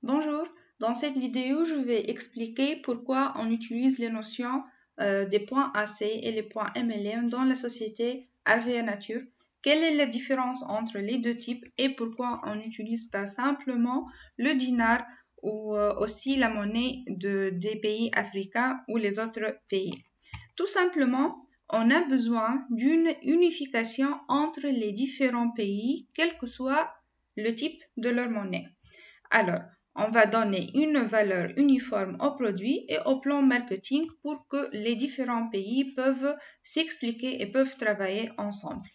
Bonjour, dans cette vidéo, je vais expliquer pourquoi on utilise les notions des points AC et les points MLM dans la société Harvea Nature. Quelle est la différence entre les deux types et pourquoi on n'utilise pas simplement le dinar ou aussi la monnaie des pays africains ou les autres pays. Tout simplement, on a besoin d'une unification entre les différents pays, quel que soit le type de leur monnaie. Alors, on va donner une valeur uniforme au produit et au plan marketing pour que les différents pays peuvent s'expliquer et peuvent travailler ensemble.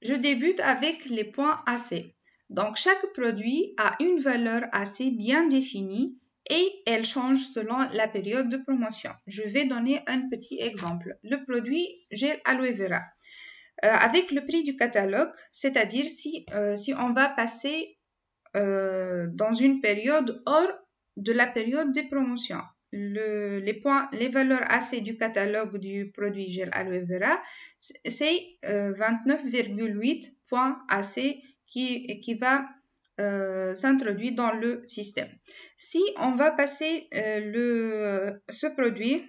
Je débute avec les points AC. Donc, chaque produit a une valeur AC bien définie et elle change selon la période de promotion. Je vais donner un petit exemple. Le produit gel aloe vera. Avec le prix du catalogue, c'est-à-dire si on va passer dans une période hors de la période des promotions. Les valeurs AC du catalogue du produit gel aloe vera, c'est 29,8 points AC qui va s'introduire dans le système. Si on va passer ce produit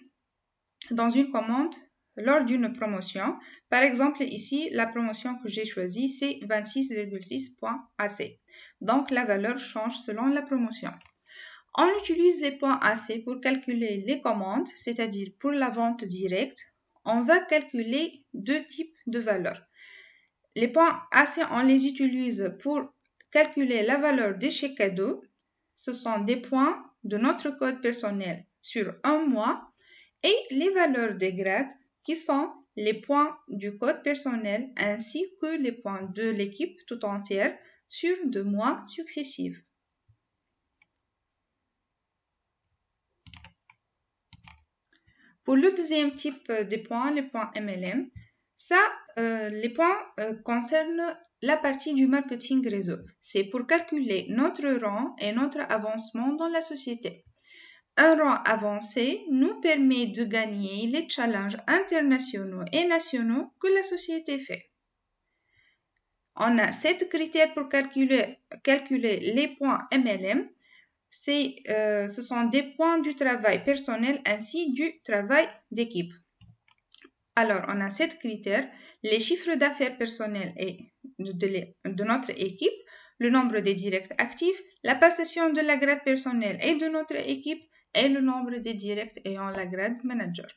dans une commande lors d'une promotion, par exemple ici, la promotion que j'ai choisie, c'est 26,6 points AC. Donc, la valeur change selon la promotion. On utilise les points AC pour calculer les commandes, c'est-à-dire pour la vente directe. On va calculer deux types de valeurs. Les points AC, on les utilise pour calculer la valeur des chèques cadeaux. Ce sont des points de notre code personnel sur un mois et les valeurs des grades qui sont les points du code personnel ainsi que les points de l'équipe tout entière sur 2 mois successifs. Pour le deuxième type des points, les points MLM, les points concernent la partie du marketing réseau. C'est pour calculer notre rang et notre avancement dans la société. Un rang avancé nous permet de gagner les challenges internationaux et nationaux que la société fait. On a 7 critères pour calculer les points MLM. Ce sont des points du travail personnel ainsi du travail d'équipe. Alors, on a 7 critères, les chiffres d'affaires personnels et de notre équipe, le nombre des directs actifs, la passation de la grade personnelle et de notre équipe, et le nombre des directs ayant la grade manager.